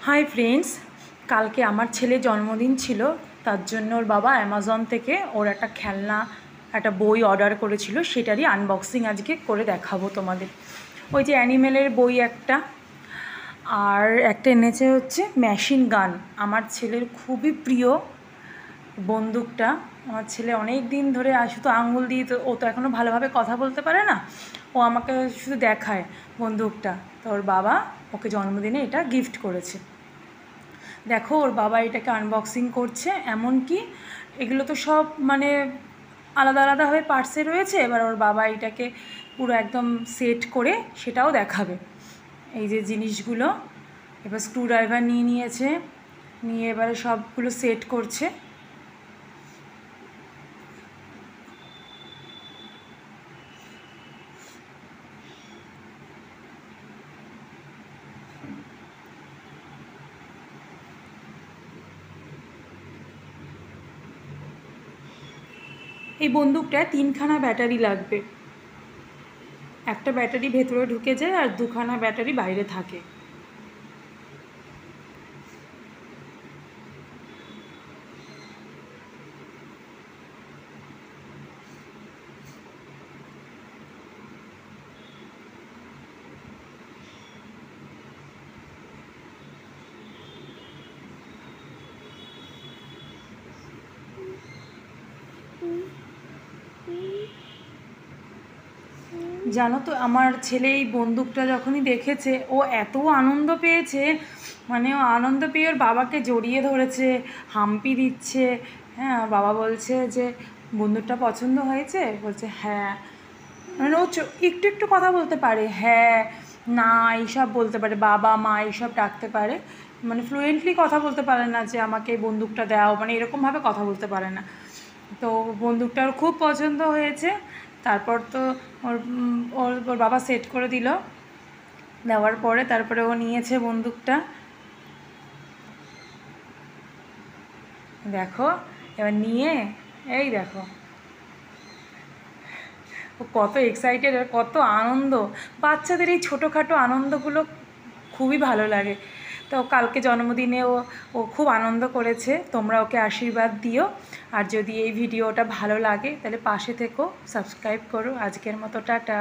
Hi friends, कल के आमार छेले जन्मदिन छिलो तार जन्य ओर बाबा अ্যামাজন থেকে ওর একটা খেলনা একটা বই অর্ডার করেছিল সেটারই আনবক্সিং আজকে করে দেখাবো তোমাদের। ওই যে অ্যানিমেলের বই একটা আর একটা এনেছে হচ্ছে মেশিন গান। আমার ছেলের খুবই প্রিয় বন্দুকটা। আমার ছেলে অনেক দিন ধরে শুধু আঙুল দিয়ে, তো ও তো এখনও ভালোভাবে কথা বলতে পারে না, ও আমাকে শুধু দেখায় বন্দুকটা। তো ওর বাবা ওকে জন্মদিনে এটা গিফট করেছে। দেখো ওর বাবা এটাকে আনবক্সিং করছে। এমনকি এগুলো তো সব মানে আলাদা আলাদাভাবে পার্টসে রয়েছে, এবার ওর বাবা এটাকে পুরো একদম সেট করে সেটাও দেখাবে। এই যে জিনিসগুলো এবার স্ক্রুড্রাইভার নিয়ে নিয়েছে, নিয়ে এবারে সবগুলো সেট করছে। এই বন্দুকটায় 3খানা ব্যাটারি লাগবে। একটা ব্যাটারি ভেতরে ঢুকে যায় আর 2খানা ব্যাটারি বাইরে থাকে। জানো তো আমার ছেলে এই বন্দুকটা যখনই দেখেছে ও এত আনন্দ পেয়েছে, মানে ও আনন্দ পেয়ে ওর বাবাকে জড়িয়ে ধরেছে, হাম্পি দিচ্ছে। হ্যাঁ, বাবা বলছে যে বন্দুকটা পছন্দ হয়েছে, বলছে হ্যাঁ। মানে ও একটু একটু কথা বলতে পারে, হ্যাঁ না এইসব বলতে পারে, বাবা মা এইসব ডাকতে পারে। মানে ফ্লুয়েন্টলি কথা বলতে পারে না যে আমাকে এই বন্দুকটা দাও, মানে এরকমভাবে কথা বলতে পারে না। তো বন্দুকটা ওর খুব পছন্দ হয়েছে। তারপর তো ওর ওর বাবা সেট করে দিল, দেওয়ার পরে তারপরে ও নিয়েছে বন্দুকটা। দেখো এবার নিয়ে এই দেখো ও কত এক্সাইটেড আর কত আনন্দ। বাচ্চাদের এই ছোটোখাটো আনন্দগুলো খুবই ভালো লাগে। তো কালকে জন্মদিনে ও খুব আনন্দ করেছে। তোমরা ওকে আশীর্বাদ দিও। আর যদি এই ভিডিওটা ভালো লাগে তাহলে পাশে থেকো, সাবস্ক্রাইব করো। আজকের মতো টাটা।